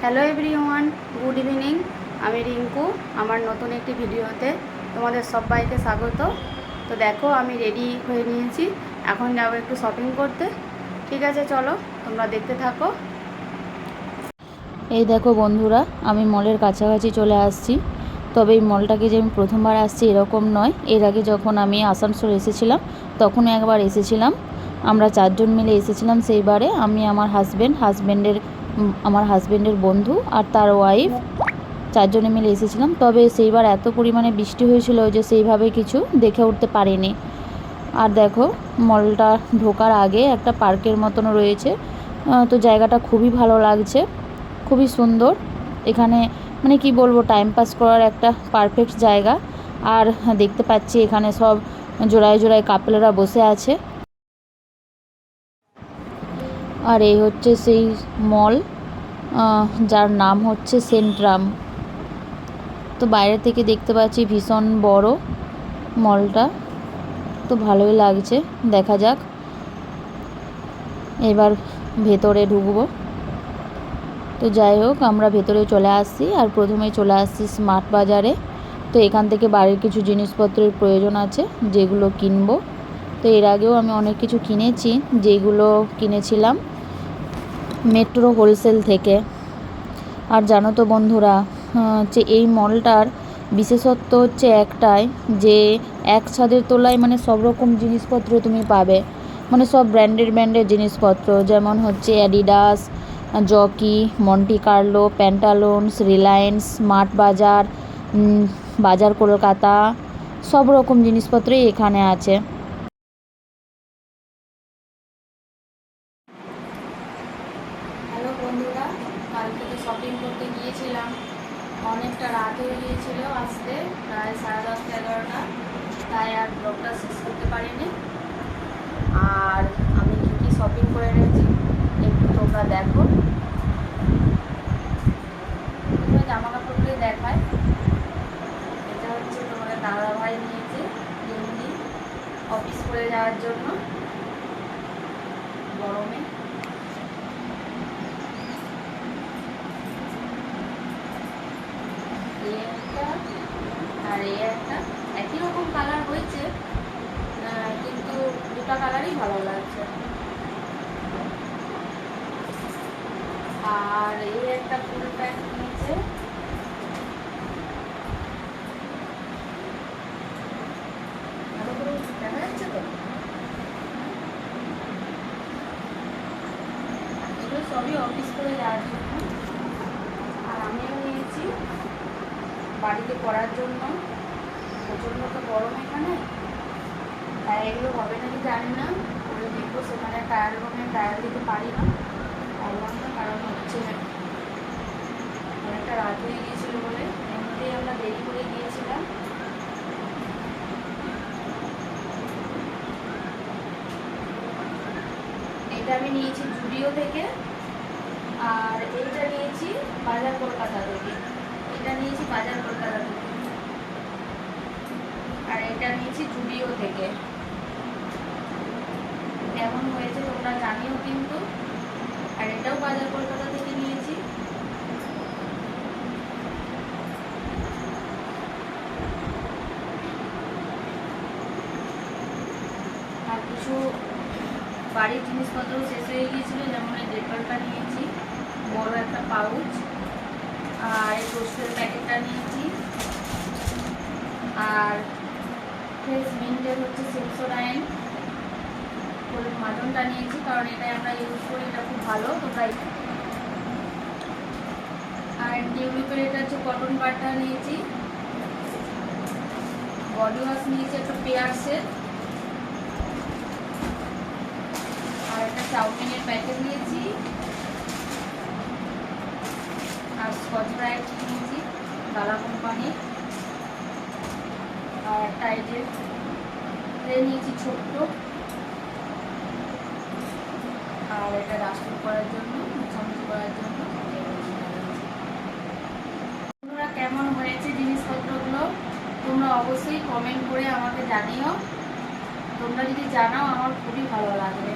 Hello everyone, good evening. আমি রিঙ্কু। আমার নতুন একটি ভিডিওতে তোমাদের সবাইকে স্বাগত। তো দেখো, আমি রেডি হয়ে নিয়েছি, এখন যাবো একটু শপিং করতে। ঠিক আছে, চলো তোমরা দেখতে থাকো। এই দেখো বন্ধুরা, আমি মলের কাছাকাছি চলে আসছি। তবে এই মলটাকে যে আমি প্রথমবার আসছি এরকম নয়। এর আগে যখন আমি আসানসোল এসেছিলাম তখন একবার এসেছিলাম। আমরা 4 জন মিলে এসেছিলাম সেইবারে। আমি, আমার হাজব্যান্ডের বন্ধু আর তার ওয়াইফ, 4 জনে মিলে এসেছিলাম। তবে সেইবার এত পরিমাণে বৃষ্টি হয়েছিল যে সেইভাবে কিছু দেখে উঠতে পারিনি। আর দেখো, মলটা ঢোকার আগে একটা পার্কের মতন রয়েছে। তো জায়গাটা খুবই ভালো লাগছে, খুবই সুন্দর। এখানে মানে কি বলবো, টাইম পাস করার একটা পারফেক্ট জায়গা। আর দেখতে পাচ্ছি এখানে সব জোড়ায় জোড়ায় কাপলেরা বসে আছে। আর এই হচ্ছে সেই মল, যার নাম হচ্ছে সেন্ট্রাম। তো বাইরে থেকে দেখতে পাচ্ছি ভীষণ বড় মলটা, তো ভালোই লাগছে। দেখা যাক, এবার ভেতরে ঢুকবো। তো যাই হোক, আমরা ভেতরে চলে আসছি। আর প্রথমেই চলে আসছি স্মার্ট বাজারে। তো এখান থেকে বাড়ির কিছু জিনিসপত্রের প্রয়োজন আছে যেগুলো কিনবো। তো এর আগেও আমি অনেক কিছু কিনেছি, যেগুলো কিনেছিলাম মেট্রো হোলসেল থেকে। আর জানো তো বন্ধুরা, যে এই মলটার বিশেষত্ব হচ্ছে একটাই, যে এক ছাদের তলায় মানে সব রকম জিনিসপত্র তুমি পাবে। মানে সব ব্র্যান্ডের জিনিসপত্র, যেমন হচ্ছে Adidas, jockey, Monte Carlo, Pantaloons, Reliance, smart বাজার, বাজার কলকাতা, সব রকম জিনিসপত্রই এখানে আছে। হ্যালো বন্ধুরা, কাল থেকে শপিং করতে গিয়েছিলাম, অনেকটা রাত হয়ে গিয়েছিল আসতে, প্রায় 10:30-11টা। তাই আর ব্লগটা শেষ করতে পারিনি। আর আমি কী কী শপিং করে এনেছি একটু তোমরা দেখো। প্রথমে জামা কাপড়গুলি দেখায়। এটা হচ্ছে তোমাদের দাদাভাই নিয়েছে গেঞ্জি, অফিস করে যাওয়ার জন্য গরমে। এই একটা আর এই একটা, একই রকম কালার হয়েছে, কিন্তু দুটা কালারই ভালো লাগছে। আর এই একটা ফুল প্যান্ট নিয়েছে, ভালো করে দেখা যাচ্ছে তো? এগুলো সবই অফিস করে যাওয়ার জন্য। আর আমিও নিয়েছি বাড়িতে পড়ার জন্য। প্রচণ্ড তো গরম এখানে, তাই এগুলো হবে নাকি জানি না, করে দেখবো। সেখানে ট্রায়াল রুমে ট্রায়াল দিতে পারি না, পারলাম না, কারণ হচ্ছে অনেকটা রাত হয়ে গিয়েছিল বলে। এমনিতেই আমরা দেরি করে গিয়েছিলাম। এটা আমি নিয়েছি জুডিও থেকে, আর এইটা নিয়েছি বাজার কলকাতা থেকে। এটা নিয়েছি বাজার কলকাতা থেকে, আর এটা নিয়েছি জুডিও থেকে। কেমন হয়েছে তোমরা জানিও কিন্তু। আর এটাও বাজার কলকাতা থেকে নিয়েছি। আর কিছু বাড়ির জিনিসপত্র শেষ হয়ে গিয়েছিল, যেমন এই ডেটলটা নিয়েছি, বড় একটা পাউচ। আর এই টোস্টের প্যাকেটটা নিয়েছি। আর ফ্রেশ মিন্টের হচ্ছে সেন্সোডাইন হলুদ মাজনটা নিয়েছি, কারণ এটাই আমরা ইউজ করি, এটা খুব ভালো। তোমরা আর টিউলিপের এটা হচ্ছে কটন বারটা নিয়েছি। বডি ওয়াশ নিয়েছি একটা পেয়ার্সের। আর একটা চাউমিনের প্যাকেট নিয়েছি। আর স্কচ ব্রাইট নিয়েছি ডালা কোম্পানির। আর একটা এই যে ট্রে নিয়েছি ছোট্ট। আর এটা ডাস্টবিন করার জন্য, মোছামুছি করার জন্য। বন্ধুরা, কেমন হয়েছে জিনিসপত্রগুলো তোমরা অবশ্যই কমেন্ট করে আমাকে জানিও। তোমরা যদি জানাও আমার খুবই ভালো লাগবে।